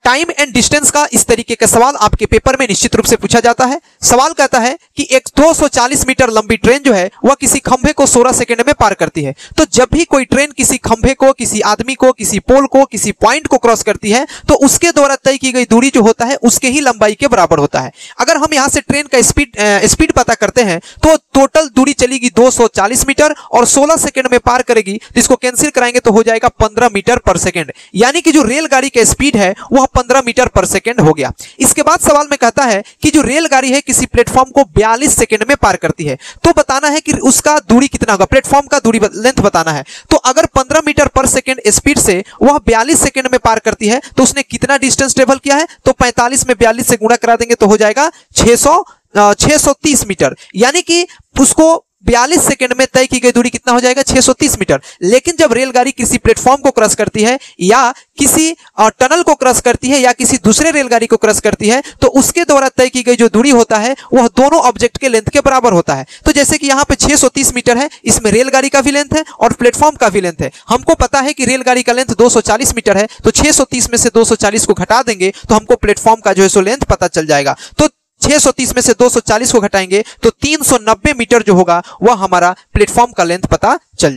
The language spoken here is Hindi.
टाइम एंड डिस्टेंस का इस तरीके का सवाल आपके पेपर में निश्चित रूप से पूछा जाता है। सवाल कहता है कि एक 240 मीटर लंबी ट्रेन जो है वह किसी खंभे को 16 सेकंड में पार करती है। तो जब भी कोई ट्रेन किसी खंभे को, किसी आदमी को, किसी पोल को, किसी पॉइंट को क्रॉस करती है तो उसके द्वारा तय की गई दूरी जो होता है उसके ही लंबाई के बराबर होता है। अगर हम यहां से ट्रेन का स्पीड पता करते हैं तो टोटल दूरी चलेगी 240 मीटर और 16 सेकंड में पार करेगी, तो इसको कैंसिल कराएंगे तो हो जाएगा 15 मीटर पर सेकंड। यानी कि जो रेलगाड़ी का स्पीड है वह 15 मीटर पर सेकंड हो गया। इसके बाद सवाल में कहता है कि जो रेलगाड़ी है किसी प्लेटफॉर्म को 42 सेकंड में पार करती है, तो बताना है कि उसका दूरी कितना होगा, प्लेटफॉर्म का दूरी लेंथ बताना है। तो अगर 15 मीटर पर सेकंड स्पीड से वह 42 सेकंड में पार करती है तो उसने कितना डिस्टेंस ट्रेवल किया है, तो 45 में 42 से गुणा करा देंगे तो हो जाएगा 630 मीटर। यानी कि उसको 42 सेकंड में तय की गई दूरी कितना हो जाएगा, 630 मीटर। लेकिन जब रेलगाड़ी किसी प्लेटफॉर्म को क्रॉस करती है या किसी टनल को क्रॉस करती है या किसी दूसरे रेलगाड़ी को क्रॉस करती है तो उसके द्वारा तय की गई जो दूरी होता है वह दोनों ऑब्जेक्ट के लेंथ के बराबर होता है। तो जैसे कि यहाँ पे 630 मीटर है, इसमें रेलगाड़ी का भी लेंथ है और प्लेटफॉर्म का भी लेंथ है। हमको पता है कि रेलगाड़ी का लेंथ 240 मीटर है, तो 630 में से 240 को घटा देंगे तो हमको प्लेटफॉर्म का जो है सो लेंथ पता चल जाएगा। तो 630 में से 240 को घटाएंगे तो 390 मीटर जो होगा वह हमारा प्लेटफॉर्म का लेंथ पता चल